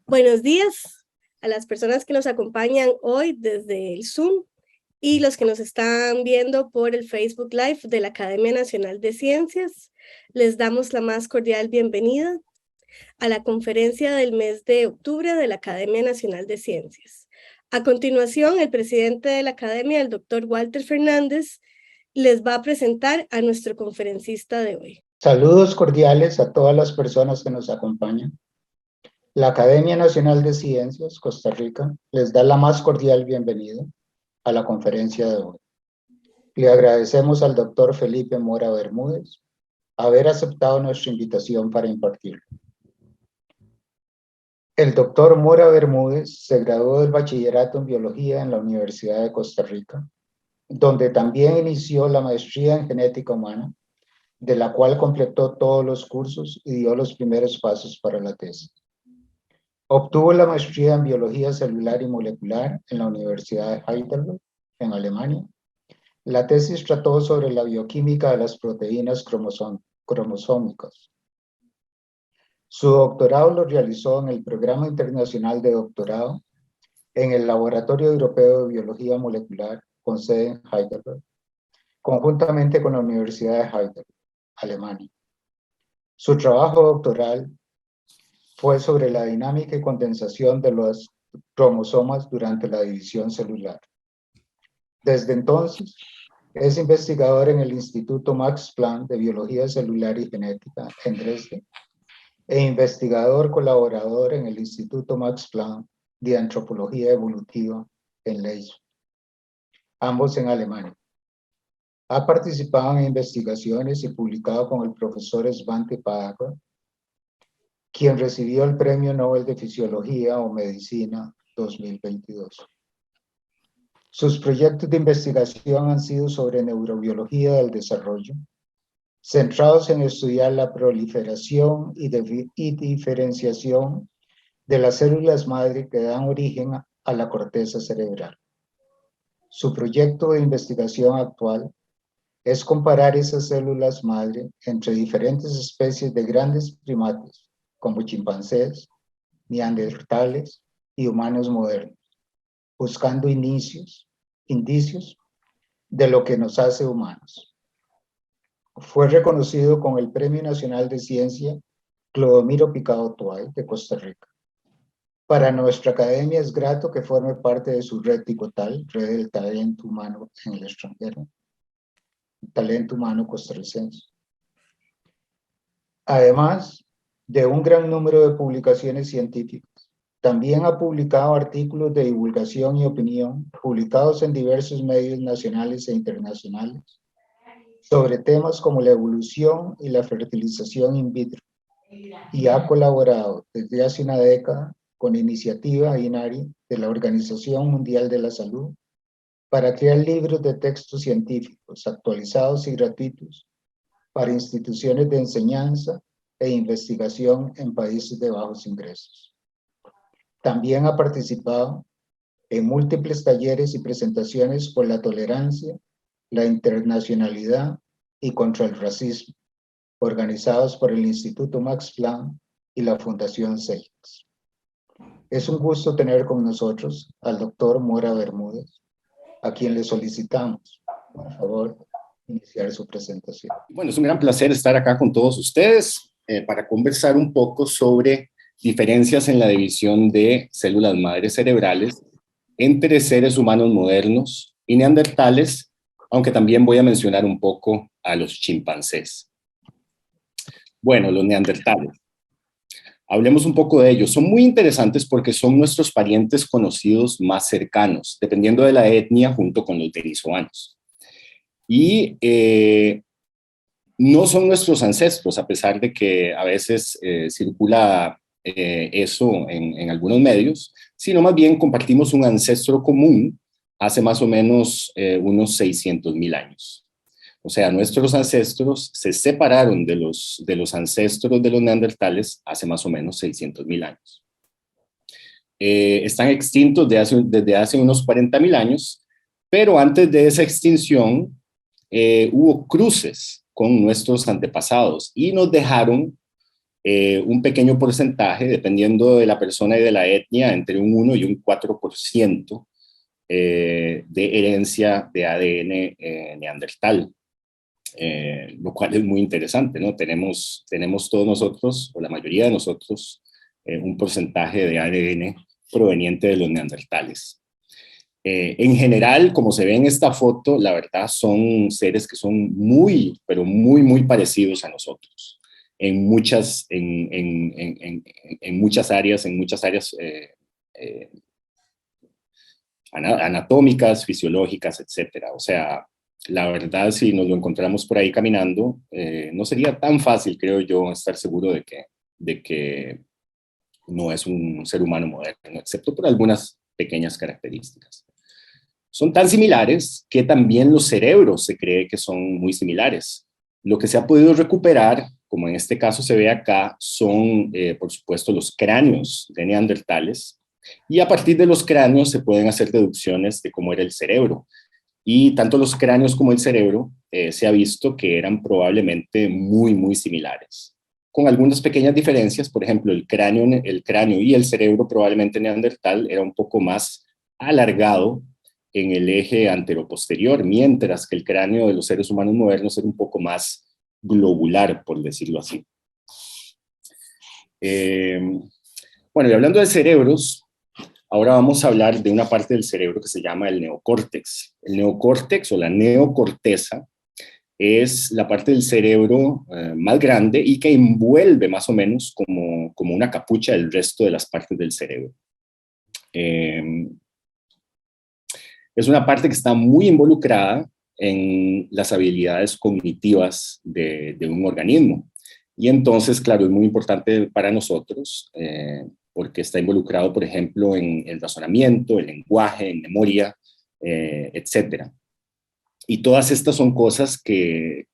Buenos días a las personas que nos acompañan hoy desde el Zoom y los que nos están viendo por el Facebook Live de la Academia Nacional de Ciencias. Les damos la más cordial bienvenida a la conferencia del mes de octubre de la Academia Nacional de Ciencias. A continuación, el presidente de la Academia, el doctor Walter Fernández, les va a presentar a nuestro conferencista de hoy. Saludos cordiales a todas las personas que nos acompañan. La Academia Nacional de Ciencias, Costa Rica, les da la más cordial bienvenida a la conferencia de hoy. Le agradecemos al doctor Felipe Mora Bermúdez haber aceptado nuestra invitación para impartirlo. El doctor Mora Bermúdez se graduó del bachillerato en biología en la Universidad de Costa Rica, donde también inició la maestría en genética humana, de la cual completó todos los cursos y dio los primeros pasos para la tesis. Obtuvo la maestría en biología celular y molecular en la Universidad de Heidelberg, en Alemania. La tesis trató sobre la bioquímica de las proteínas cromosómicas. Su doctorado lo realizó en el Programa Internacional de Doctorado en el Laboratorio Europeo de Biología Molecular, con sede en Heidelberg, conjuntamente con la Universidad de Heidelberg, Alemania. Su trabajo doctoral fue sobre la dinámica y condensación de los cromosomas durante la división celular. Desde entonces, es investigador en el Instituto Max Planck de Biología Celular y Genética en Dresde e investigador colaborador en el Instituto Max Planck de Antropología Evolutiva en Leipzig, ambos en Alemania. Ha participado en investigaciones y publicado con el profesor Svante Pääkkönen, quien recibió el Premio Nobel de Fisiología o Medicina 2022. Sus proyectos de investigación han sido sobre neurobiología del desarrollo, centrados en estudiar la proliferación y diferenciación de las células madre que dan origen a la corteza cerebral. Su proyecto de investigación actual es comparar esas células madre entre diferentes especies de grandes primates, como chimpancés, neandertales y humanos modernos, buscando indicios de lo que nos hace humanos. Fue reconocido con el Premio Nacional de Ciencia Clodomiro Picado Toay de Costa Rica. Para nuestra academia es grato que forme parte de su red Ticotal, Red del Talento Humano en el Extranjero, Talento Humano Costarricense. Además de un gran número de publicaciones científicas, también ha publicado artículos de divulgación y opinión, publicados en diversos medios nacionales e internacionales, sobre temas como la evolución y la fertilización in vitro, y ha colaborado desde hace una década con Iniciativa INARI de la Organización Mundial de la Salud para crear libros de textos científicos actualizados y gratuitos para instituciones de enseñanza e investigación en países de bajos ingresos. También ha participado en múltiples talleres y presentaciones por la tolerancia, la internacionalidad y contra el racismo, organizados por el Instituto Max Planck y la Fundación CEIX. Es un gusto tener con nosotros al doctor Mora Bermúdez, a quien le solicitamos, por favor, iniciar su presentación. Bueno, es un gran placer estar acá con todos ustedes para conversar un poco sobre diferencias en la división de células madres cerebrales entre seres humanos modernos y neandertales, aunque también voy a mencionar un poco a los chimpancés. Bueno, los neandertales. Hablemos un poco de ellos. Son muy interesantes porque son nuestros parientes conocidos más cercanos, dependiendo de la etnia, junto con los denisovanos. Y no son nuestros ancestros, a pesar de que a veces circula eso en algunos medios, sino más bien compartimos un ancestro común hace más o menos unos 600,000 años. O sea, nuestros ancestros se separaron de los ancestros de los neandertales hace más o menos 600,000 años. Están extintos desde hace unos 40,000 años, pero antes de esa extinción hubo cruces con nuestros antepasados y nos dejaron un pequeño porcentaje, dependiendo de la persona y de la etnia, entre un 1 y un 4% de herencia de ADN neandertal, lo cual es muy interesante, ¿no? Tenemos todos nosotros, o la mayoría de nosotros, un porcentaje de ADN proveniente de los neandertales. En general, como se ve en esta foto, la verdad son seres que son muy, pero muy, muy parecidos a nosotros en muchas áreas, anatómicas, fisiológicas, etcétera. O sea, la verdad, si nos lo encontramos por ahí caminando, no sería tan fácil, creo yo, estar seguro de que no es un ser humano moderno, excepto por algunas pequeñas características. Son tan similares que también los cerebros se cree que son muy similares. Lo que se ha podido recuperar, como en este caso se ve acá, son, por supuesto, los cráneos de neandertales, y a partir de los cráneos se pueden hacer deducciones de cómo era el cerebro. Y tanto los cráneos como el cerebro se ha visto que eran probablemente muy, muy similares, con algunas pequeñas diferencias. Por ejemplo, el cráneo y el cerebro probablemente neandertal era un poco más alargado en el eje anteroposterior, mientras que el cráneo de los seres humanos modernos era un poco más globular, por decirlo así. Bueno, y hablando de cerebros, ahora vamos a hablar de una parte del cerebro que se llama el neocórtex. El neocórtex o la neocorteza es la parte del cerebro más grande y que envuelve más o menos como una capucha el resto de las partes del cerebro. Es una parte que está muy involucrada en las habilidades cognitivas de un organismo. Y entonces, claro, es muy importante para nosotros porque está involucrado, por ejemplo, en el razonamiento, el lenguaje, en memoria, etcétera. Y todas estas son cosas que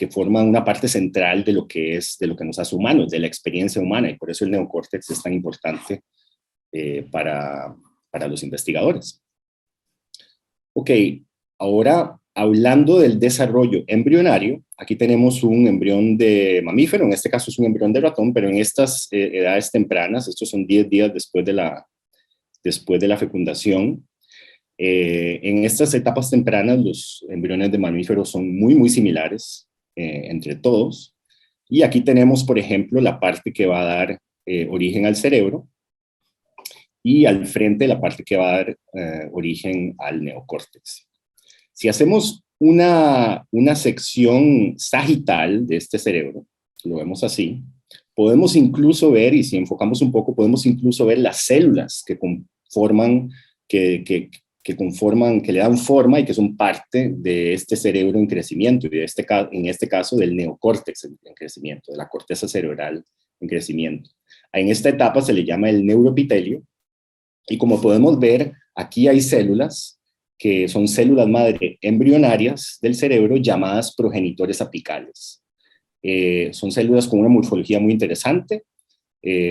forman una parte central de lo que nos hace humanos, de la experiencia humana, y por eso el neocórtex es tan importante para los investigadores. Ok, ahora hablando del desarrollo embrionario, aquí tenemos un embrión de mamífero, en este caso es un embrión de ratón, pero en estas edades tempranas, estos son 10 días después de la fecundación. En estas etapas tempranas, los embriones de mamíferos son muy, muy similares entre todos. Y aquí tenemos, por ejemplo, la parte que va a dar origen al cerebro, y al frente la parte que va a dar origen al neocórtex. Si hacemos una sección sagital de este cerebro, lo vemos así, podemos incluso ver, y si enfocamos un poco, podemos incluso ver las células que conforman, que le dan forma y que son parte de este cerebro en crecimiento, y en este caso del neocórtex en crecimiento, de la corteza cerebral en crecimiento. En esta etapa se le llama el neuroepitelio, y como podemos ver, aquí hay células que son células madre embrionarias del cerebro llamadas progenitores apicales. Son células con una morfología muy interesante,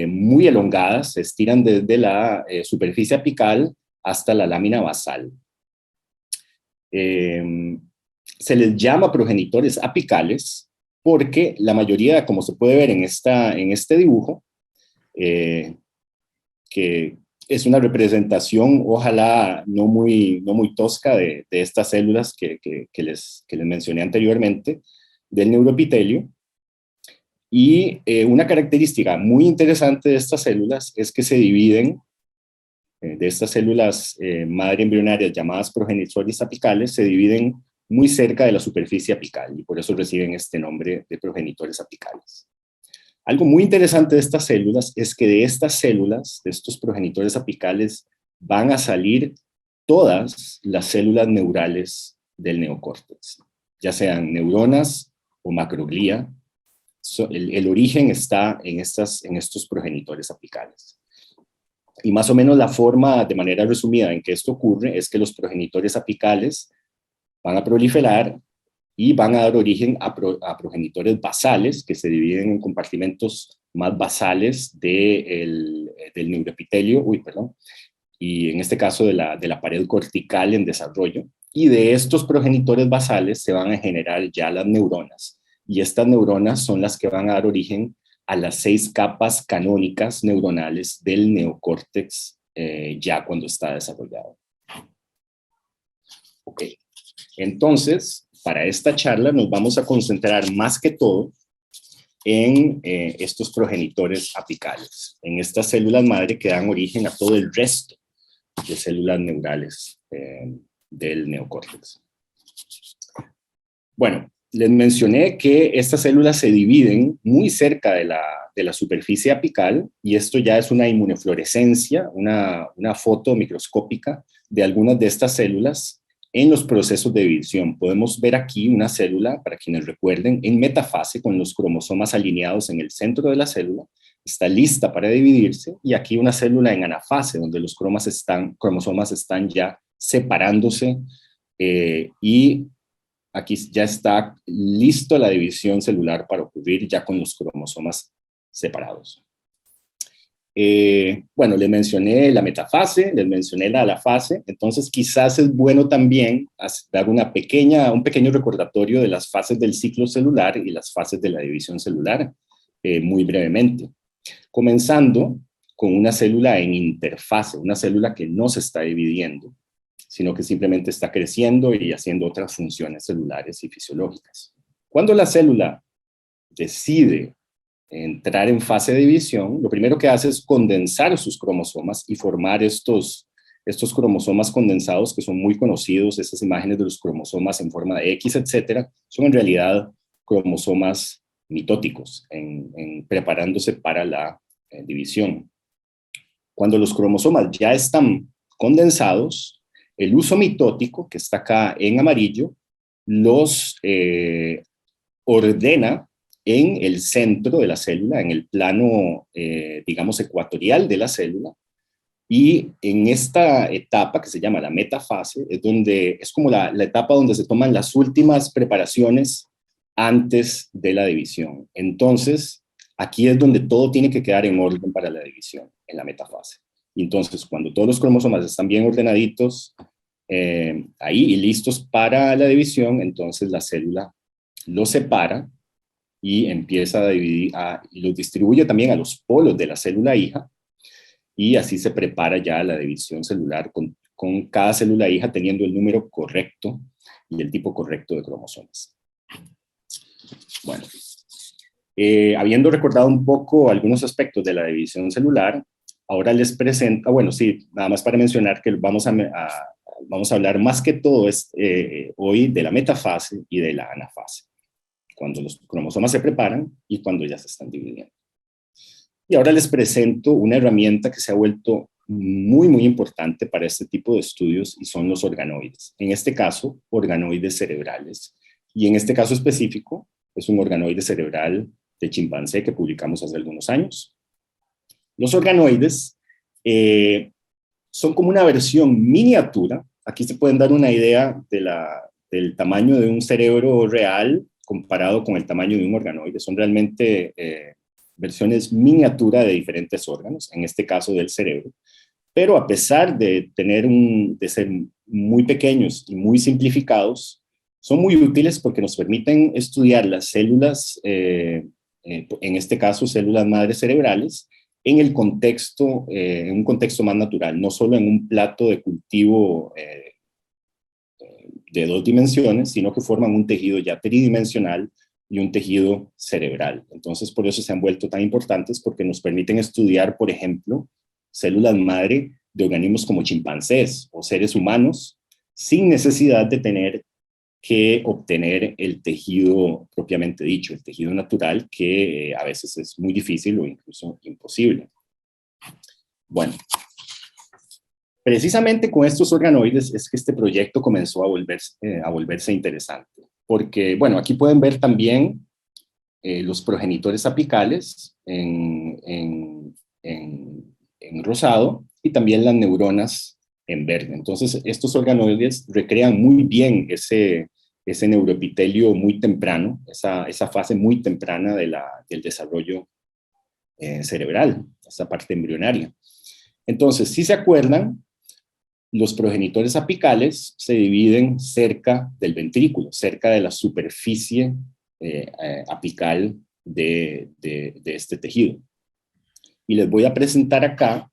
muy elongadas, se estiran desde la superficie apical hasta la lámina basal. Se les llama progenitores apicales porque la mayoría, como se puede ver en este dibujo, que es una representación, ojalá no muy tosca, de estas células que les mencioné anteriormente, del neuroepitelio. Y una característica muy interesante de estas células es que se dividen, de estas células madre embrionarias llamadas progenitores apicales, se dividen muy cerca de la superficie apical, y por eso reciben este nombre de progenitores apicales. Algo muy interesante de estas células es que de estas células, de estos progenitores apicales, van a salir todas las células neurales del neocórtex, ya sean neuronas o macroglía. El origen está en estos progenitores apicales. Y más o menos la forma, de manera resumida, en que esto ocurre es que los progenitores apicales van a proliferar y van a dar origen a progenitores basales, que se dividen en compartimentos más basales del neuroepitelio, y en este caso de la pared cortical en desarrollo. Y de estos progenitores basales se van a generar ya las neuronas, y estas neuronas son las que van a dar origen a las 6 capas canónicas neuronales del neocórtex ya cuando está desarrollado. Ok, entonces, para esta charla nos vamos a concentrar más que todo en estos progenitores apicales, en estas células madre que dan origen a todo el resto de células neurales del neocórtex. Bueno, les mencioné que estas células se dividen muy cerca de la superficie apical, y esto ya es una inmunofluorescencia, una foto microscópica de algunas de estas células en los procesos de división. Podemos ver aquí una célula, para quienes recuerden, en metafase con los cromosomas alineados en el centro de la célula, está lista para dividirse, y aquí una célula en anafase, donde los cromosomas están ya separándose y aquí ya está listo la división celular para ocurrir ya con los cromosomas separados. Bueno, les mencioné la metafase, les mencioné la alafase, entonces quizás es bueno también dar un pequeño recordatorio de las fases del ciclo celular y las fases de la división celular, muy brevemente. Comenzando con una célula en interfase, una célula que no se está dividiendo, sino que simplemente está creciendo y haciendo otras funciones celulares y fisiológicas. Cuando la célula decide entrar en fase de división, lo primero que hace es condensar sus cromosomas y formar estos cromosomas condensados que son muy conocidos. Esas imágenes de los cromosomas en forma de X, etcétera, son en realidad cromosomas mitóticos preparándose para la división. Cuando los cromosomas ya están condensados, el uso mitótico, que está acá en amarillo, los ordena en el centro de la célula, en el plano, digamos, ecuatorial de la célula, y en esta etapa que se llama la metafase, es como la etapa donde se toman las últimas preparaciones antes de la división. Entonces, aquí es donde todo tiene que quedar en orden para la división, en la metafase. Entonces, cuando todos los cromosomas están bien ordenaditos ahí y listos para la división, entonces la célula los separa y empieza a dividir, y los distribuye también a los polos de la célula hija, y así se prepara ya la división celular con cada célula hija teniendo el número correcto y el tipo correcto de cromosomas. Bueno, habiendo recordado un poco algunos aspectos de la división celular, ahora les presento, bueno, sí, nada más para mencionar que vamos a hablar más que todo hoy de la metafase y de la anafase, cuando los cromosomas se preparan y cuando ya se están dividiendo. Y ahora les presento una herramienta que se ha vuelto muy, muy importante para este tipo de estudios, y son los organoides. En este caso, organoides cerebrales. Y en este caso específico, es un organoide cerebral de chimpancé que publicamos hace algunos años. Los organoides son como una versión miniatura. Aquí se pueden dar una idea del tamaño de un cerebro real comparado con el tamaño de un organoide. Son realmente versiones miniatura de diferentes órganos, en este caso del cerebro. Pero a pesar de ser muy pequeños y muy simplificados, son muy útiles porque nos permiten estudiar las células, en este caso células madres cerebrales, en un contexto más natural, no solo en un plato de cultivo de 2 dimensiones, sino que forman un tejido ya tridimensional y un tejido cerebral. Entonces, por eso se han vuelto tan importantes, porque nos permiten estudiar, por ejemplo, células madre de organismos como chimpancés o seres humanos, sin necesidad de tener que obtener el tejido propiamente dicho, el tejido natural, que a veces es muy difícil o incluso imposible. Bueno, precisamente con estos organoides es que este proyecto comenzó a volverse interesante, porque, bueno, aquí pueden ver también los progenitores apicales en rosado, y también las neuronas en verde. Entonces, estos organoides recrean muy bien ese neuroepitelio muy temprano, esa fase muy temprana del desarrollo cerebral, esa parte embrionaria. Entonces, si se acuerdan, los progenitores apicales se dividen cerca del ventrículo, cerca de la superficie apical de este tejido. Y les voy a presentar acá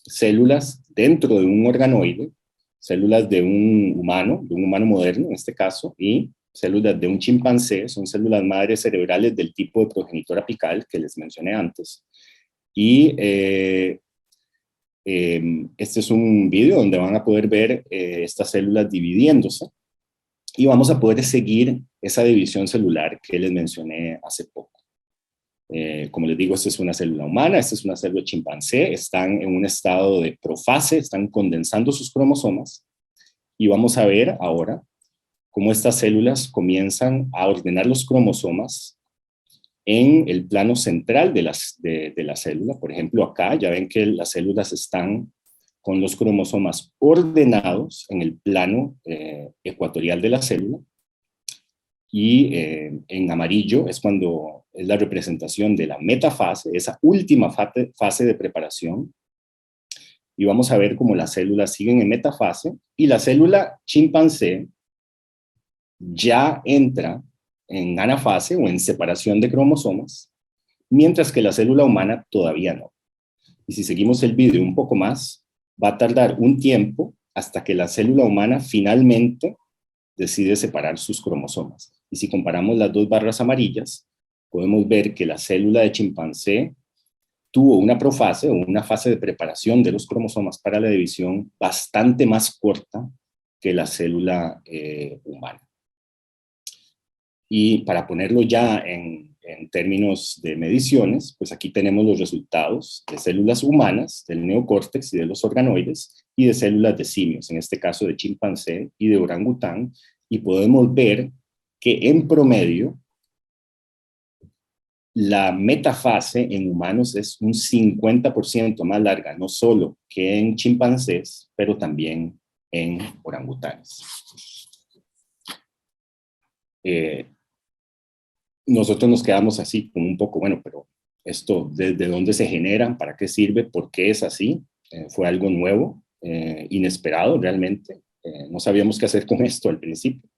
células dentro de un organoide, células de un humano moderno en este caso, y células de un chimpancé, son células madres cerebrales del tipo de progenitor apical que les mencioné antes. Y este es un video donde van a poder ver estas células dividiéndose, y vamos a poder seguir esa división celular que les mencioné hace poco. Como les digo, esta es una célula humana, esta es una célula chimpancé, están en un estado de profase, están condensando sus cromosomas, y vamos a ver ahora cómo estas células comienzan a ordenar los cromosomas en el plano central de la célula. Por ejemplo, acá ya ven que las células están con los cromosomas ordenados en el plano ecuatorial de la célula, y en amarillo es cuando es la representación de la metafase, esa última fase de preparación, y vamos a ver cómo las células siguen en metafase, y la célula chimpancé ya entra en anafase o en separación de cromosomas, mientras que la célula humana todavía no. Y si seguimos el vídeo un poco más, va a tardar un tiempo hasta que la célula humana finalmente decide separar sus cromosomas. Y si comparamos las dos barras amarillas, podemos ver que la célula de chimpancé tuvo una profase o una fase de preparación de los cromosomas para la división bastante más corta que la célula humana. Y para ponerlo ya en términos de mediciones, pues aquí tenemos los resultados de células humanas, del neocórtex y de los organoides, y de células de simios, en este caso de chimpancé y de orangután, y podemos ver que en promedio la metafase en humanos es un 50% más larga, no solo que en chimpancés, pero también en orangutanes. Nosotros nos quedamos así como un poco, bueno, pero esto, ¿desde dónde se genera? ¿Para qué sirve? ¿Por qué es así? Fue algo nuevo, inesperado realmente. No sabíamos qué hacer con esto al principio.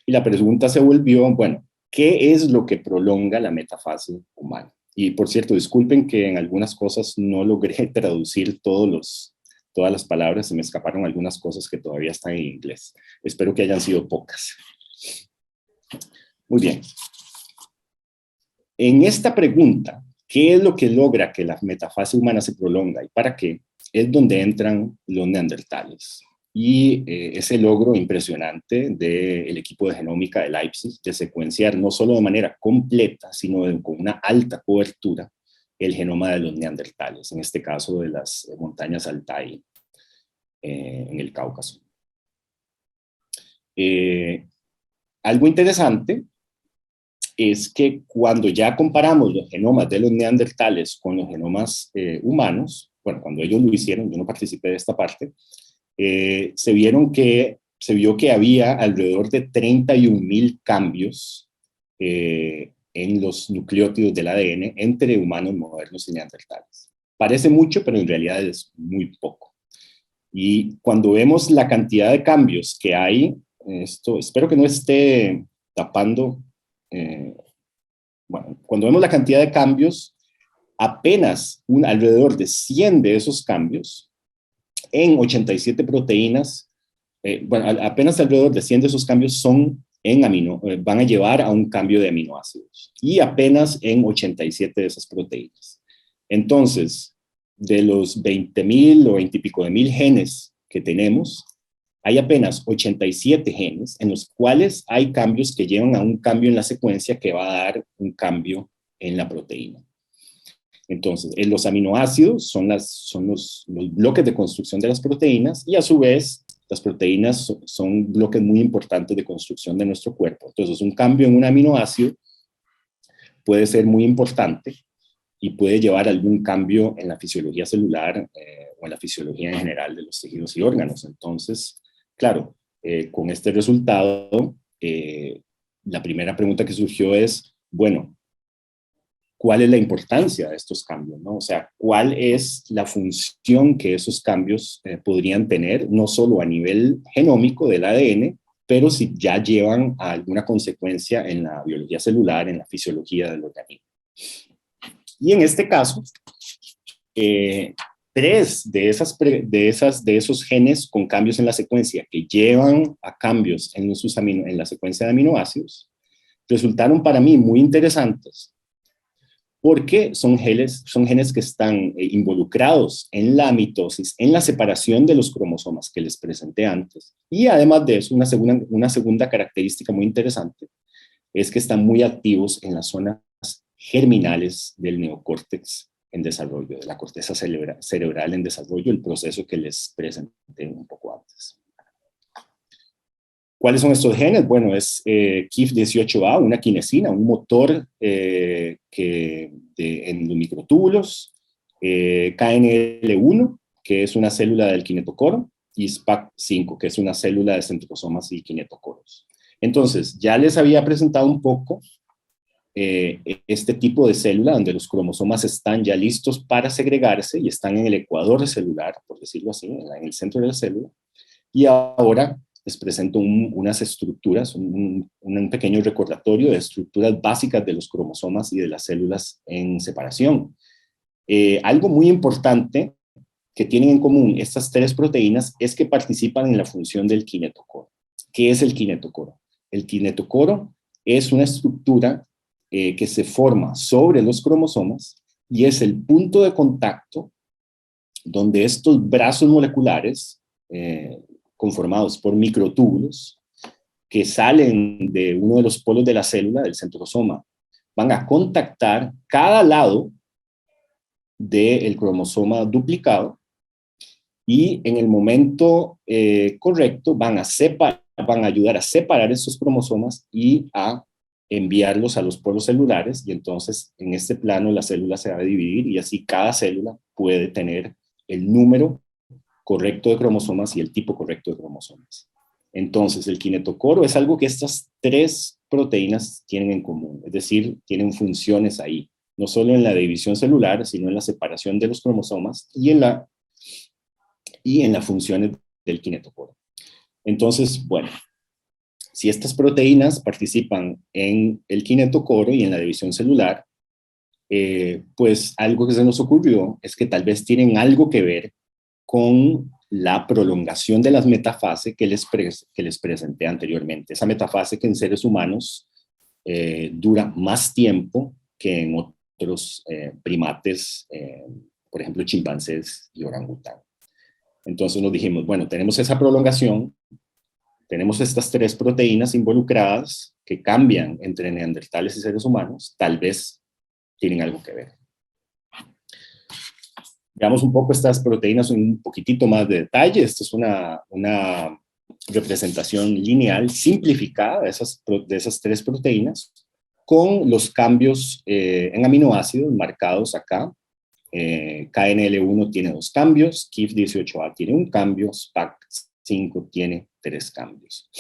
Y la pregunta se volvió, bueno, ¿qué es lo que prolonga la metafase humana? Y por cierto, disculpen que en algunas cosas no logré traducir todas las palabras, se me escaparon algunas cosas que todavía están en inglés. Espero que hayan sido pocas. Muy bien. En esta pregunta, ¿qué es lo que logra que la metafase humana se prolonga y para qué? Es donde entran los neandertales. Y ese logro impresionante del equipo de genómica de Leipzig, de secuenciar no solo de manera completa, sino con una alta cobertura, el genoma de los neandertales, en este caso de las montañas Altai en el Cáucaso. Algo interesante es que cuando ya comparamos los genomas de los neandertales con los genomas humanos, bueno, cuando ellos lo hicieron, yo no participé de esta parte, se vio que había alrededor de 31.000 cambios en los nucleótidos del ADN entre humanos modernos y neandertales. Parece mucho, pero en realidad es muy poco. Y cuando vemos la cantidad de cambios que hay, esto espero que no esté tapando, bueno, cuando vemos la cantidad de cambios, apenas alrededor de 100 de esos cambios en 87 proteínas, bueno, apenas alrededor de 100 de esos cambios son van a llevar a un cambio de aminoácidos, y apenas en 87 de esas proteínas. Entonces, de los 20.000 o 20 y pico de mil genes que tenemos, hay apenas 87 genes en los cuales hay cambios que llevan a un cambio en la secuencia que va a dar un cambio en la proteína. Entonces, los aminoácidos son los bloques de construcción de las proteínas, y a su vez las proteínas son bloques muy importantes de construcción de nuestro cuerpo. Entonces, un cambio en un aminoácido puede ser muy importante y puede llevar a algún cambio en la fisiología celular o en la fisiología en general de los tejidos y órganos. Entonces, claro, con este resultado, la primera pregunta que surgió es, bueno, ¿cuál es la importancia de estos cambios, ¿no? O sea, ¿cuál es la función que esos cambios podrían tener, no solo a nivel genómico del ADN, pero si ya llevan a alguna consecuencia en la biología celular, en la fisiología del organismo. Y en este caso, 3 de esos genes con cambios en la secuencia que llevan a cambios en la secuencia de aminoácidos resultaron para mí muy interesantes porque son genes que están involucrados en la mitosis, en la separación de los cromosomas que les presenté antes. Y además de eso, una segunda característica muy interesante es que están muy activos en las zonas germinales del neocórtex en desarrollo, de la corteza cerebral en desarrollo, el proceso que les presenté un poco antes. ¿Cuáles son estos genes? Bueno, es KIF18A, una quinesina, un motor en los microtúbulos, KNL1, que es una célula del kinetocoro, y SPAC5, que es una célula de centrosomas y kinetocoros. Entonces, ya les había presentado un poco este tipo de célula donde los cromosomas están ya listos para segregarse y están en el ecuador celular, por decirlo así, en el centro de la célula. Y ahora les presento unas estructuras, un pequeño recordatorio de estructuras básicas de los cromosomas y de las células en separación. Algo muy importante que tienen en común estas 3 proteínas es que participan en la función del kinetocoro. ¿Qué es el kinetocoro? El kinetocoro es una estructura que se forma sobre los cromosomas y es el punto de contacto donde estos brazos moleculares conformados por microtúbulos que salen de uno de los polos de la célula, del centrosoma, van a contactar cada lado del cromosoma duplicado y en el momento correcto van a ayudar a separar esos cromosomas y a enviarlos a los polos celulares, y entonces en este plano la célula se va a dividir y así cada célula puede tener el número correcto de cromosomas y el tipo correcto de cromosomas. Entonces el kinetocoro es algo que estas 3 proteínas tienen en común, es decir, tienen funciones ahí, no solo en la división celular, sino en la separación de los cromosomas y en las funciones del kinetocoro. Entonces, bueno, si estas proteínas participan en el kinetocoro y en la división celular, pues algo que se nos ocurrió es que tal vez tienen algo que ver con la prolongación de las metafase que les presenté anteriormente. Esa metafase que en seres humanos dura más tiempo que en otros primates, por ejemplo, chimpancés y orangután. Entonces nos dijimos, bueno, tenemos esa prolongación, tenemos estas 3 proteínas involucradas que cambian entre neandertales y seres humanos, tal vez tienen algo que ver. Veamos un poco estas proteínas en un poquitito más de detalle. Esta es una representación lineal simplificada de esas 3 proteínas con los cambios en aminoácidos marcados acá. KNL1 tiene 2 cambios, KIF18A tiene 1 cambio, SPAC5 tiene 3 cambios.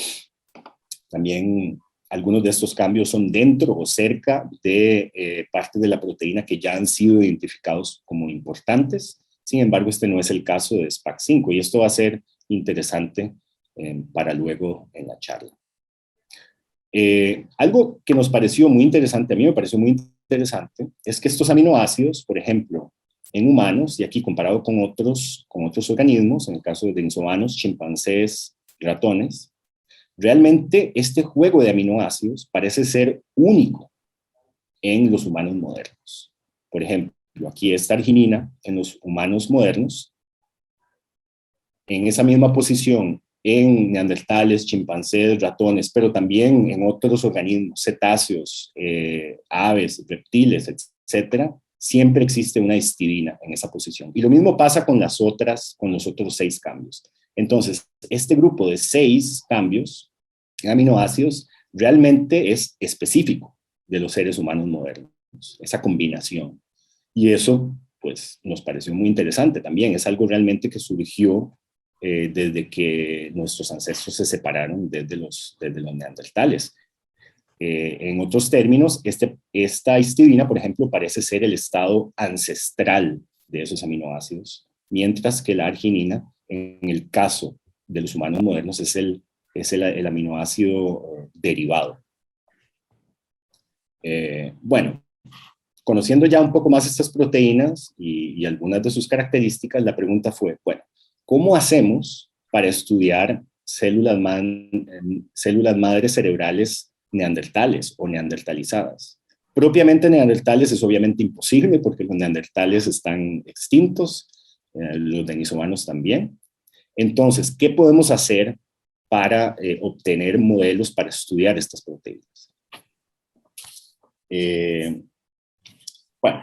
También algunos de estos cambios son dentro o cerca de partes de la proteína que ya han sido identificados como importantes. Sin embargo, este no es el caso de SPAC5 y esto va a ser interesante para luego en la charla. Algo que nos pareció muy interesante, a mí me pareció muy interesante, es que estos aminoácidos, por ejemplo, en humanos, y aquí comparado con otros organismos, en el caso de denisovanos, chimpancés, ratones, realmente este juego de aminoácidos parece ser único en los humanos modernos. Por ejemplo, aquí esta arginina en los humanos modernos, en esa misma posición en neandertales, chimpancés, ratones, pero también en otros organismos, cetáceos, aves, reptiles, etcétera, siempre existe una histidina en esa posición. Y lo mismo pasa con los otros 6 cambios. Entonces, este grupo de 6 cambios en aminoácidos realmente es específico de los seres humanos modernos, esa combinación. Y eso, pues, nos pareció muy interesante también. Es algo realmente que surgió desde que nuestros ancestros se separaron desde los neandertales. En otros términos, esta histidina, por ejemplo, parece ser el estado ancestral de esos aminoácidos, mientras que la arginina, en el caso de los humanos modernos, es es el aminoácido derivado. Bueno, conociendo ya un poco más estas proteínas y algunas de sus características, la pregunta fue, bueno, ¿cómo hacemos para estudiar células madres cerebrales neandertales o neandertalizadas? Propiamente neandertales es obviamente imposible porque los neandertales están extintos, los denisovanos también. Entonces, ¿qué podemos hacer para obtener modelos para estudiar estas proteínas? Bueno,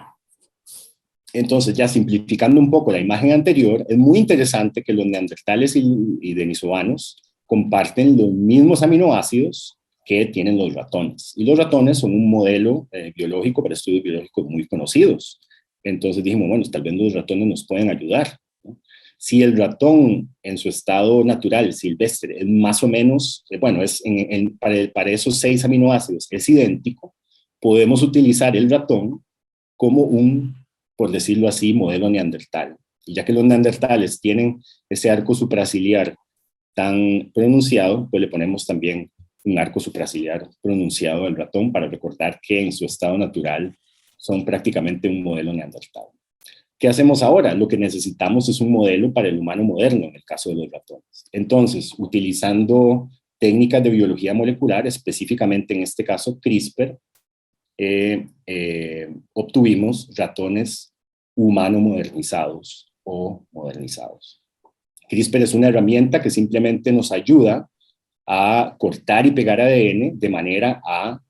entonces ya simplificando un poco la imagen anterior, es muy interesante que los neandertales y denisovanos comparten los mismos aminoácidos que tienen los ratones. Y los ratones son un modelo biológico para estudios biológicos muy conocidos. Entonces dijimos, bueno, tal vez los ratones nos pueden ayudar, ¿no? Si el ratón en su estado natural, silvestre, es más o menos, bueno, es para esos 6 aminoácidos es idéntico, podemos utilizar el ratón como un, por decirlo así, modelo neandertal. Y ya que los neandertales tienen ese arco supraciliar tan pronunciado, pues le ponemos también un arco supraciliar pronunciado al ratón para recordar que en su estado natural son prácticamente un modelo neandertal. ¿Qué hacemos ahora? Lo que necesitamos es un modelo para el humano moderno, en el caso de los ratones. Entonces, utilizando técnicas de biología molecular, específicamente en este caso CRISPR, obtuvimos ratones humano modernizados o modernizados. CRISPR es una herramienta que simplemente nos ayuda a cortar y pegar ADN de manera a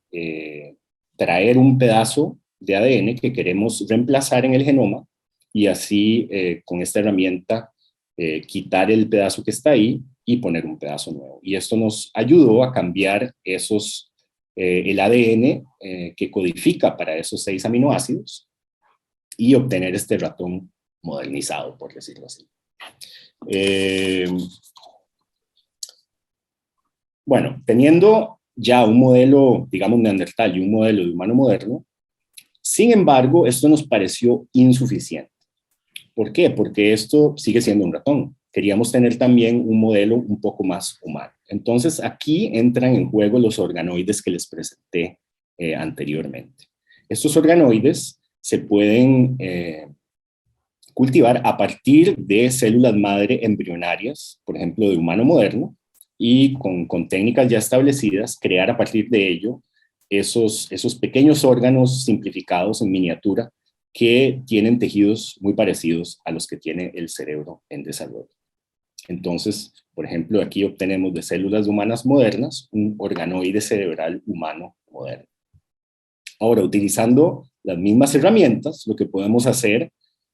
traer un pedazo de ADN que queremos reemplazar en el genoma y así con esta herramienta quitar el pedazo que está ahí y poner un pedazo nuevo. Y esto nos ayudó a cambiar el ADN que codifica para esos 6 aminoácidos y obtener este ratón modernizado, por decirlo así. Bueno, teniendo ya un modelo, digamos, neandertal y un modelo de humano moderno, sin embargo, esto nos pareció insuficiente. ¿Por qué? Porque esto sigue siendo un ratón. Queríamos tener también un modelo un poco más humano. Entonces, aquí entran en juego los organoides que les presenté anteriormente. Estos organoides se pueden cultivar a partir de células madre embrionarias, por ejemplo, de humano moderno, y con técnicas ya establecidas, crear a partir de ello esos pequeños órganos simplificados en miniatura que tienen tejidos muy parecidos a los que tiene el cerebro en desarrollo. Entonces, por ejemplo, aquí obtenemos de células humanas modernas un organoide cerebral humano moderno. Ahora, utilizando las mismas herramientas, lo que podemos hacer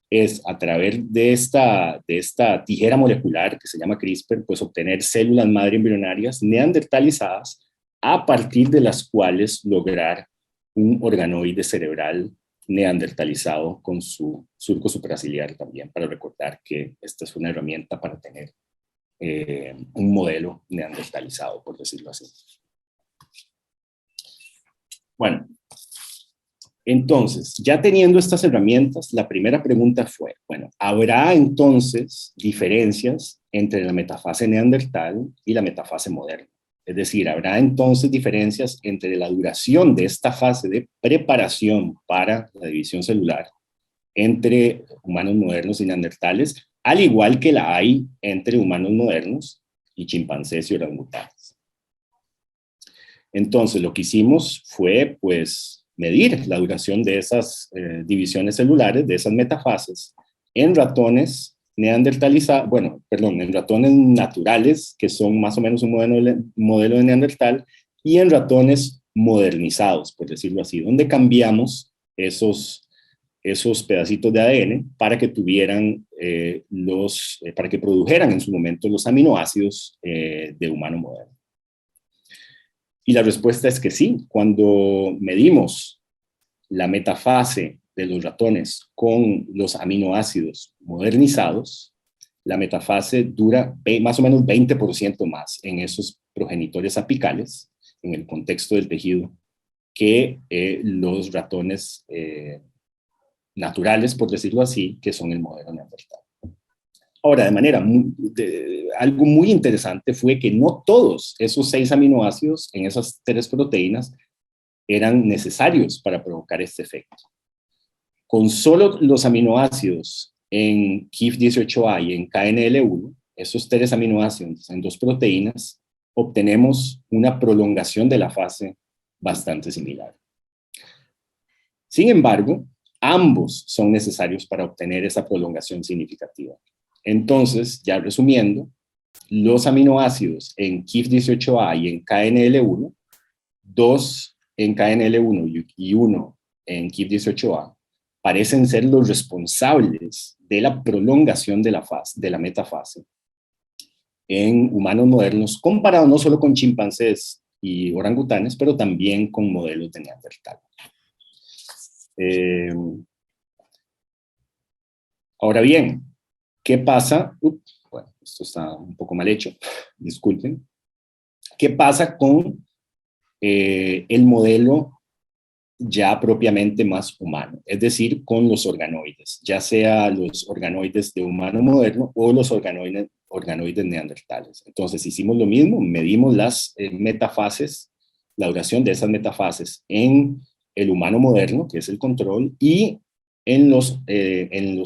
es, a través de esta tijera molecular que se llama CRISPR, pues obtener células madre embrionarias neandertalizadas a partir de las cuales lograr un organoide cerebral neandertalizado con su surco supraciliar también, para recordar que esta es una herramienta para tener un modelo neandertalizado, por decirlo así. Bueno, entonces, ya teniendo estas herramientas, la primera pregunta fue, bueno, ¿habrá entonces diferencias entre la metafase neandertal y la metafase moderna? Es decir, ¿habrá entonces diferencias entre la duración de esta fase de preparación para la división celular entre humanos modernos y neandertales, al igual que la hay entre humanos modernos y chimpancés y orangutanes? Entonces, lo que hicimos fue, pues, medir la duración de esas divisiones celulares, de esas metafases, en ratones neandertalizados, en ratones naturales, que son más o menos un modelo de neandertal, y en ratones modernizados, por decirlo así, donde cambiamos esos pedacitos de ADN para que tuvieran para que produjeran en su momento los aminoácidos de humano moderno. Y la respuesta es que sí. Cuando medimos la metafase de los ratones con los aminoácidos modernizados, la metafase dura más o menos 20% más en esos progenitores apicales, en el contexto del tejido, que los ratones naturales, por decirlo así, que son el modelo neandertal. Ahora, algo muy interesante fue que no todos esos 6 aminoácidos en esas 3 proteínas eran necesarios para provocar este efecto. Con solo los aminoácidos en KIF18A y en KNL1, esos 3 aminoácidos en 2 proteínas, obtenemos una prolongación de la fase bastante similar. Sin embargo, ambos son necesarios para obtener esa prolongación significativa. Entonces, ya resumiendo, los aminoácidos en KIF18A y en KNL1, 2 en KNL1 y 1 en KIF18A, parecen ser los responsables de la prolongación de la metafase en humanos modernos, comparado no solo con chimpancés y orangutanes, pero también con modelos de Neandertal. Ahora bien, ¿qué pasa? Bueno, esto está un poco mal hecho, disculpen. ¿Qué pasa con el modelo ya propiamente más humano? Es decir, con los organoides, ya sea los organoides de humano moderno o los organoides neandertales. Entonces hicimos lo mismo, medimos las metafases, la duración de esas metafases en el humano moderno, que es el control, y en los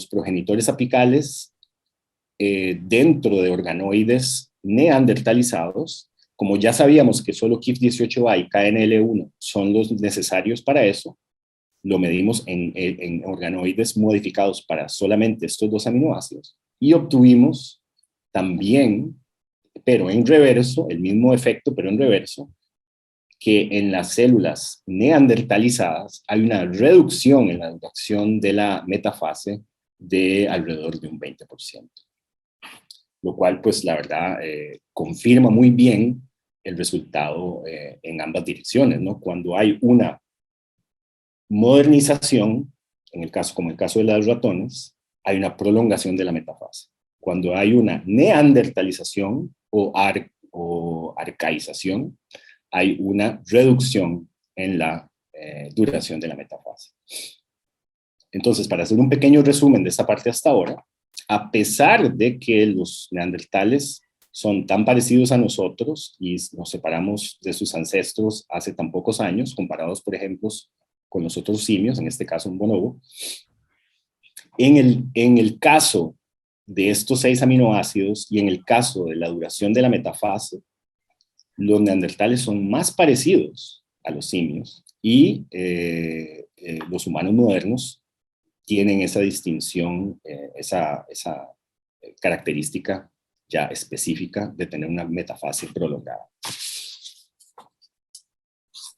progenitores apicales dentro de organoides neandertalizados. Como ya sabíamos que solo KIF18A y KNL1 son los necesarios para eso, lo medimos en organoides modificados para solamente estos 2 aminoácidos y obtuvimos también, pero en reverso, el mismo efecto, pero en reverso, que en las células neandertalizadas hay una reducción en la duración de la metafase de alrededor de un 20%. Lo cual, pues, la verdad, confirma muy bien el resultado en ambas direcciones, ¿no? Cuando hay una modernización, como el caso de los ratones, hay una prolongación de la metafase. Cuando hay una neandertalización o arcaización, hay una reducción en la duración de la metafase. Entonces, para hacer un pequeño resumen de esta parte hasta ahora, a pesar de que los neandertales son tan parecidos a nosotros y nos separamos de sus ancestros hace tan pocos años, comparados, por ejemplo, con los otros simios, en este caso un bonobo, en el caso de estos 6 aminoácidos y en el caso de la duración de la metafase, los neandertales son más parecidos a los simios y los humanos modernos tienen esa distinción, esa característica ya específica de tener una metafase prolongada.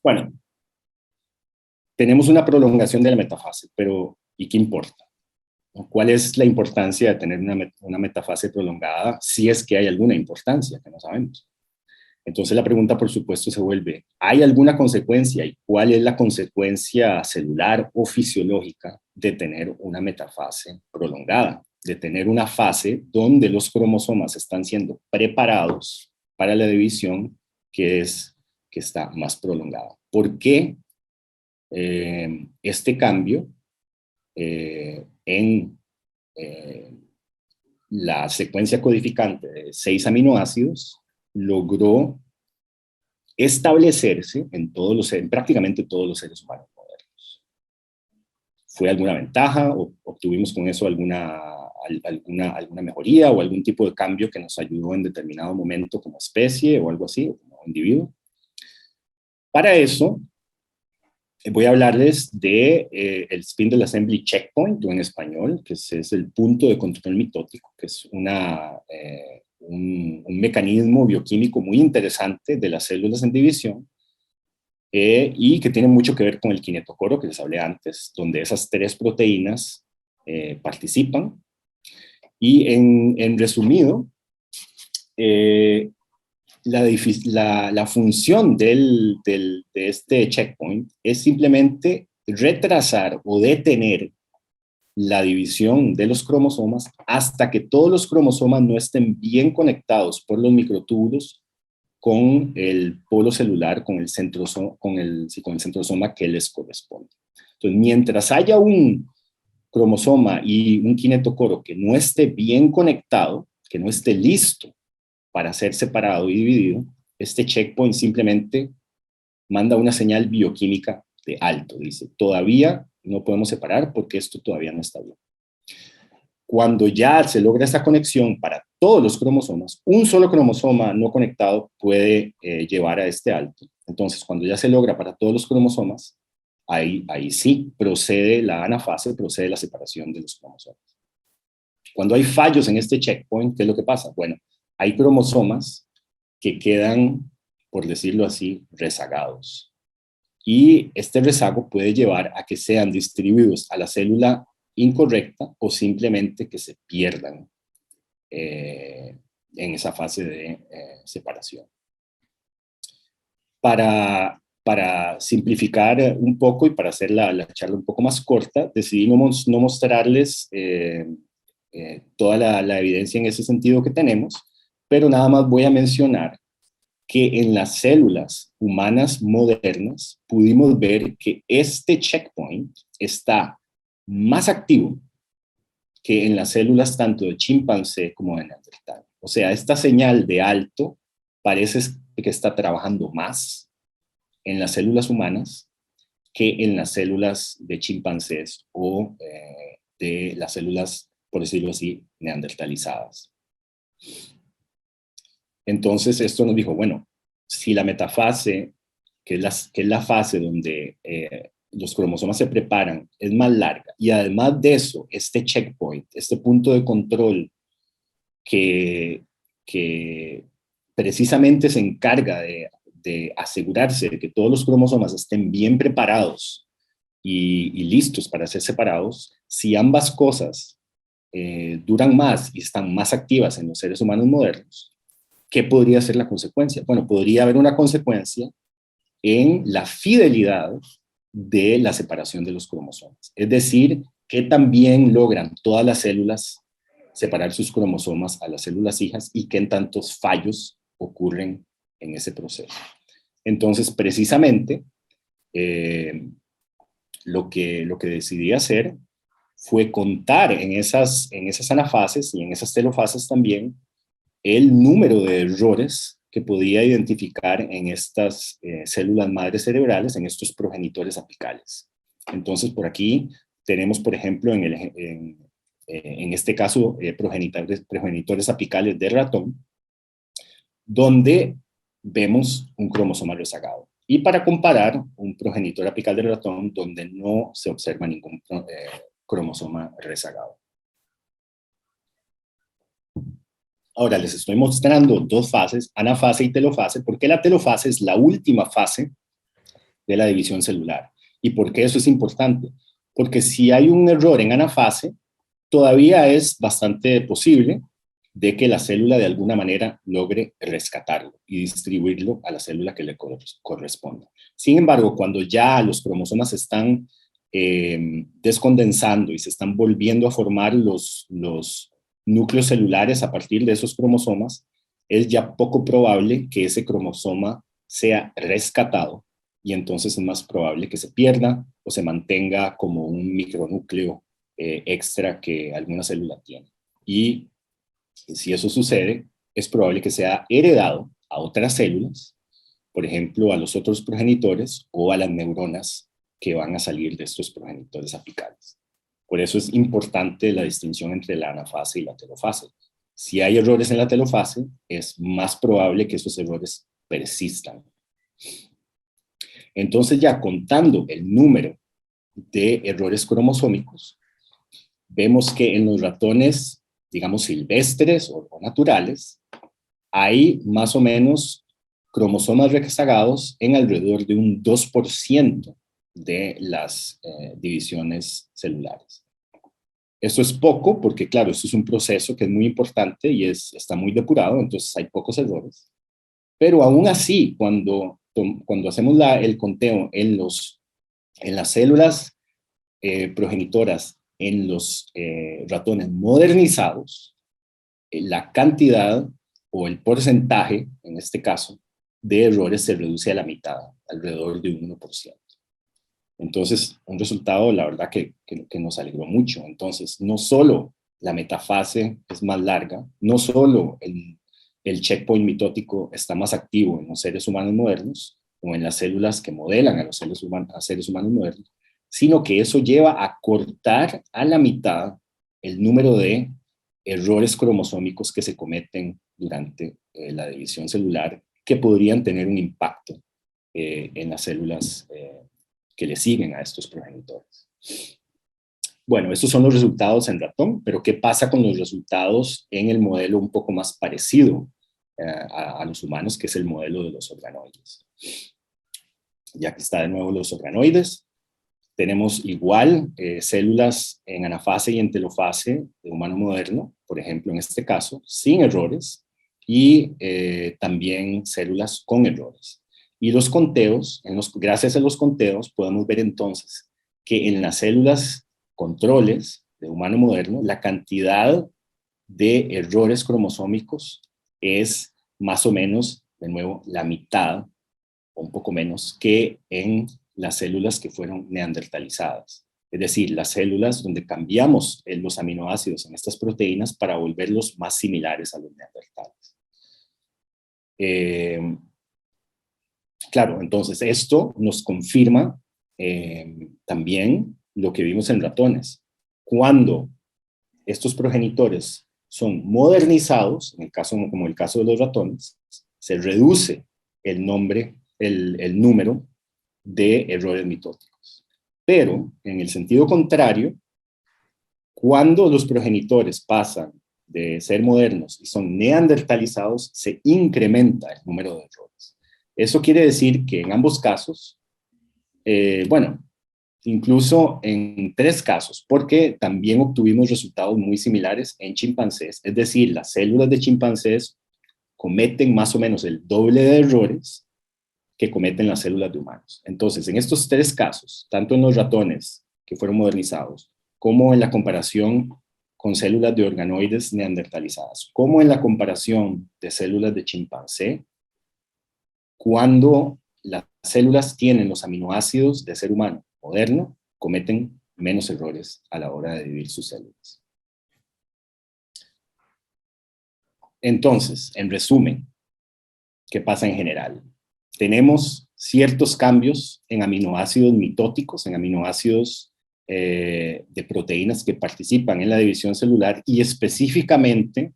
Bueno, tenemos una prolongación de la metafase, pero ¿y qué importa? ¿Cuál es la importancia de tener una metafase prolongada? Si es que hay alguna importancia, que no sabemos. Entonces la pregunta, por supuesto, se vuelve, ¿hay alguna consecuencia? ¿Y cuál es la consecuencia celular o fisiológica de tener una metafase prolongada? De tener una fase donde los cromosomas están siendo preparados para la división que está más prolongada. ¿Por qué este cambio en la secuencia codificante de 6 aminoácidos logró establecerse en prácticamente todos los seres humanos modernos? ¿Fue alguna ventaja? ¿O obtuvimos con eso alguna mejoría o algún tipo de cambio que nos ayudó en determinado momento como especie o algo así, o como individuo? Para eso, voy a hablarles de el Spindle Assembly Checkpoint, o en español, que es el punto de control mitótico, que es un mecanismo bioquímico muy interesante de las células en división y que tiene mucho que ver con el kinetocoro que les hablé antes, donde esas 3 proteínas participan. Y en resumido, la función de este checkpoint es simplemente retrasar o detener la división de los cromosomas hasta que todos los cromosomas no estén bien conectados por los microtúbulos con el polo celular, con el centrosoma que les corresponde. Entonces, mientras haya un cromosoma y un kinetocoro que no esté bien conectado, que no esté listo para ser separado y dividido, este checkpoint simplemente manda una señal bioquímica de alto. Dice, todavía no podemos separar porque esto todavía no está bien. Cuando ya se logra esa conexión para todos los cromosomas, un solo cromosoma no conectado puede llevar a este alto. Entonces, cuando ya se logra para todos los cromosomas, ahí sí procede la anafase, procede la separación de los cromosomas. Cuando hay fallos en este checkpoint, ¿qué es lo que pasa? Bueno, hay cromosomas que quedan, por decirlo así, rezagados. Y este rezago puede llevar a que sean distribuidos a la célula incorrecta o simplemente que se pierdan en esa fase de separación. Para simplificar un poco y para hacer la charla un poco más corta, decidí no mostrarles toda la evidencia en ese sentido que tenemos, pero nada más voy a mencionar que en las células humanas modernas pudimos ver que este checkpoint está más activo que en las células tanto de chimpancé como de neandertal. O sea, esta señal de alto parece que está trabajando más en las células humanas que en las células de chimpancés o de las células, por decirlo así, neandertalizadas. Entonces esto nos dijo, bueno, si la metafase, que es la fase donde los cromosomas se preparan, es más larga, y además de eso, este checkpoint, este punto de control que precisamente se encarga de asegurarse de que todos los cromosomas estén bien preparados y listos para ser separados, si ambas cosas duran más y están más activas en los seres humanos modernos, ¿qué podría ser la consecuencia? Bueno, podría haber una consecuencia en la fidelidad de la separación de los cromosomas. Es decir, que también logran todas las células separar sus cromosomas a las células hijas y qué tantos fallos ocurren en ese proceso. Entonces, precisamente, lo que decidí hacer fue contar en esas anafases y en esas telofases también el número de errores que podía identificar en estas células madres cerebrales, en estos progenitores apicales. Entonces, por aquí tenemos, por ejemplo, en este caso, progenitores apicales de ratón, donde vemos un cromosoma rezagado. Y para comparar, un progenitor apical de ratón donde no se observa ningún cromosoma rezagado. Ahora les estoy mostrando dos fases, anafase y telofase, porque la telofase es la última fase de la división celular. ¿Y por qué eso es importante? Porque si hay un error en anafase, todavía es bastante posible de que la célula de alguna manera logre rescatarlo y distribuirlo a la célula que le corresponde. Sin embargo, cuando ya los cromosomas están descondensando y se están volviendo a formar los núcleos celulares a partir de esos cromosomas, es ya poco probable que ese cromosoma sea rescatado y entonces es más probable que se pierda o se mantenga como un micronúcleo extra que alguna célula tiene. Y si eso sucede, es probable que sea heredado a otras células, por ejemplo, a los otros progenitores o a las neuronas que van a salir de estos progenitores apicales. Por eso es importante la distinción entre la anafase y la telofase. Si hay errores en la telofase, es más probable que esos errores persistan. Entonces, ya contando el número de errores cromosómicos, vemos que en los ratones, digamos, silvestres o naturales, hay más o menos cromosomas rezagados en alrededor de un 2% de las divisiones celulares. Esto es poco porque, claro, esto es un proceso que es muy importante y está muy depurado, entonces hay pocos errores. Pero aún así, cuando hacemos el conteo en las células progenitoras en los ratones modernizados, la cantidad o el porcentaje, en este caso, de errores se reduce a la mitad, alrededor de un 1%. Entonces, un resultado, la verdad, que nos alegró mucho. Entonces, no solo la metafase es más larga, no solo el checkpoint mitótico está más activo en los seres humanos modernos o en las células que modelan a los seres humanos modernos, sino que eso lleva a cortar a la mitad el número de errores cromosómicos que se cometen durante la división celular, que podrían tener un impacto en las células que le siguen a estos progenitores. Bueno, estos son los resultados en ratón, pero ¿qué pasa con los resultados en el modelo un poco más parecido a los humanos, que es el modelo de los organoides? Ya que está de nuevo los organoides, tenemos igual células en anafase y en telofase de humano moderno, por ejemplo, en este caso, sin errores, y también células con errores. Y los conteos, gracias a los conteos, podemos ver entonces que en las células controles de humano moderno, la cantidad de errores cromosómicos es más o menos, de nuevo, la mitad, o un poco menos, que en las células que fueron neandertalizadas. Es decir, las células donde cambiamos los aminoácidos en estas proteínas para volverlos más similares a los neandertales. Claro, entonces esto nos confirma también lo que vimos en ratones. Cuando estos progenitores son modernizados, en el caso, como el caso de los ratones, se reduce el número de errores mitóticos. Pero, en el sentido contrario, cuando los progenitores pasan de ser modernos y son neandertalizados, se incrementa el número de errores. Eso quiere decir que en ambos casos, bueno, incluso en 3 casos, porque también obtuvimos resultados muy similares en chimpancés, es decir, las células de chimpancés cometen más o menos el doble de errores que cometen las células de humanos. Entonces, en estos 3 casos, tanto en los ratones que fueron modernizados, como en la comparación con células de organoides neandertalizadas, como en la comparación de células de chimpancé, cuando las células tienen los aminoácidos de ser humano moderno, cometen menos errores a la hora de dividir sus células. Entonces, en resumen, ¿qué pasa en general? Tenemos ciertos cambios en aminoácidos mitóticos, en aminoácidos de proteínas que participan en la división celular y específicamente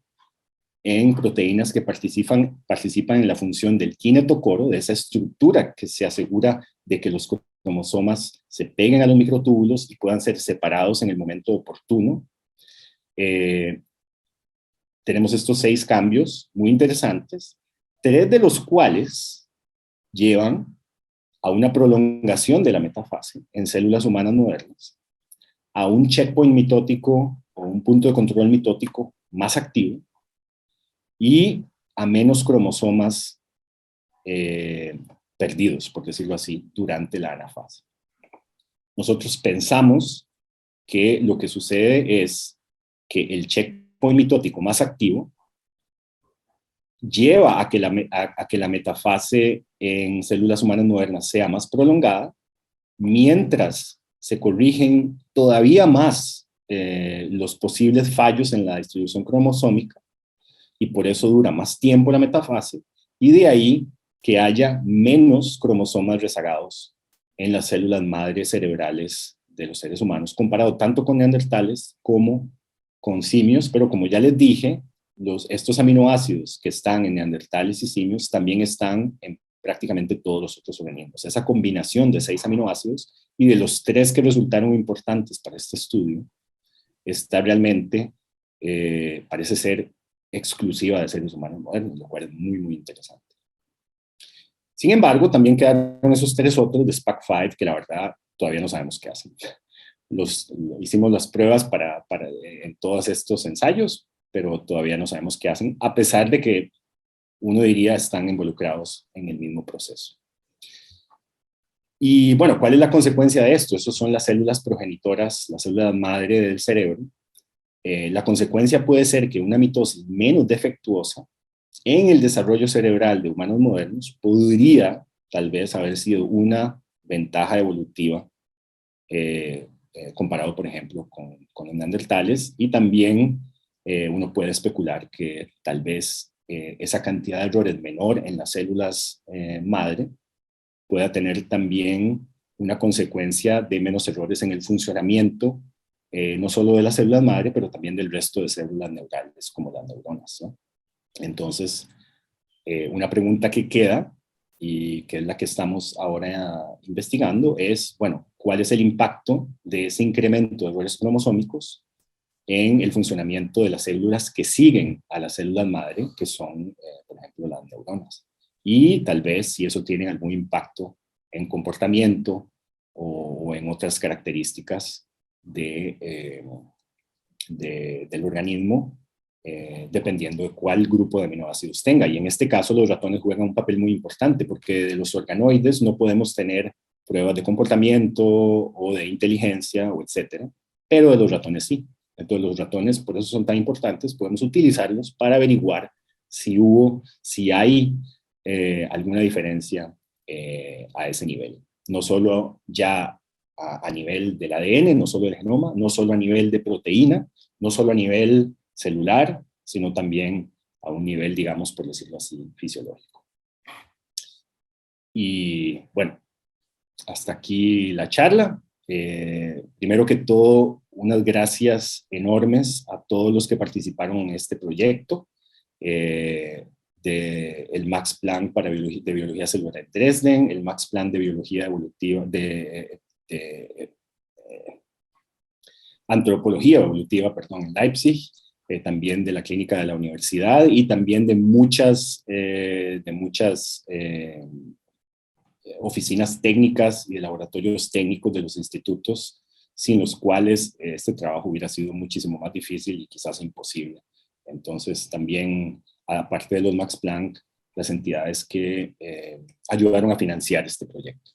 en proteínas que participan en la función del kinetocoro, de esa estructura que se asegura de que los cromosomas se peguen a los microtúbulos y puedan ser separados en el momento oportuno. Tenemos estos 6 cambios muy interesantes, 3 de los cuales llevan a una prolongación de la metafase en células humanas modernas, a un checkpoint mitótico o un punto de control mitótico más activo y a menos cromosomas perdidos, por decirlo así, durante la anafase. Nosotros pensamos que lo que sucede es que el checkpoint mitótico más activo lleva a que la metafase en células humanas modernas sea más prolongada, mientras se corrigen todavía más los posibles fallos en la distribución cromosómica, y por eso dura más tiempo la metafase, y de ahí que haya menos cromosomas rezagados en las células madres cerebrales de los seres humanos, comparado tanto con neandertales como con simios, pero como ya les dije, estos aminoácidos que están en neandertales y simios también están en prácticamente todos los otros organismos. Esa combinación de 6 aminoácidos y de los 3 que resultaron importantes para este estudio, está realmente, parece ser exclusiva de seres humanos modernos, lo cual es muy, muy interesante. Sin embargo, también quedaron esos 3 otros de SPAC5 que la verdad todavía no sabemos qué hacen. Hicimos las pruebas en todos estos ensayos, pero todavía no sabemos qué hacen, a pesar de que uno diría están involucrados en el mismo proceso. Y bueno, ¿cuál es la consecuencia de esto? Esas son las células progenitoras, las células madre del cerebro. La consecuencia puede ser que una mitosis menos defectuosa en el desarrollo cerebral de humanos modernos podría tal vez haber sido una ventaja evolutiva comparado, por ejemplo, con los neandertales, y también uno puede especular que tal vez esa cantidad de errores menor en las células madre pueda tener también una consecuencia de menos errores en el funcionamiento, no solo de las células madre, pero también del resto de células neurales, como las neuronas, ¿no? Entonces, una pregunta que queda, y que es la que estamos ahora investigando, es, bueno, ¿cuál es el impacto de ese incremento de errores cromosómicos en el funcionamiento de las células que siguen a las células madre, que son, por ejemplo, las neuronas? Y tal vez si eso tiene algún impacto en comportamiento o en otras características del organismo, dependiendo de cuál grupo de aminoácidos tenga. Y en este caso los ratones juegan un papel muy importante, porque de los organoides no podemos tener pruebas de comportamiento o de inteligencia, o etcétera, pero de los ratones sí. Entonces los ratones, por eso son tan importantes, podemos utilizarlos para averiguar si hay alguna diferencia a ese nivel. No solo ya a nivel del ADN, no solo del genoma, no solo a nivel de proteína, no solo a nivel celular, sino también a un nivel, digamos, por decirlo así, fisiológico. Y bueno, hasta aquí la charla. Primero que todo, unas gracias enormes a todos los que participaron en este proyecto del Max Planck de Biología Celular en Dresden, el Max Planck de Biología Evolutiva, Antropología Evolutiva, perdón, en Leipzig, también de la clínica de la universidad, y también de muchas oficinas técnicas y de laboratorios técnicos de los institutos, sin los cuales este trabajo hubiera sido muchísimo más difícil y quizás imposible. Entonces también, aparte de los Max Planck, las entidades que ayudaron a financiar este proyecto.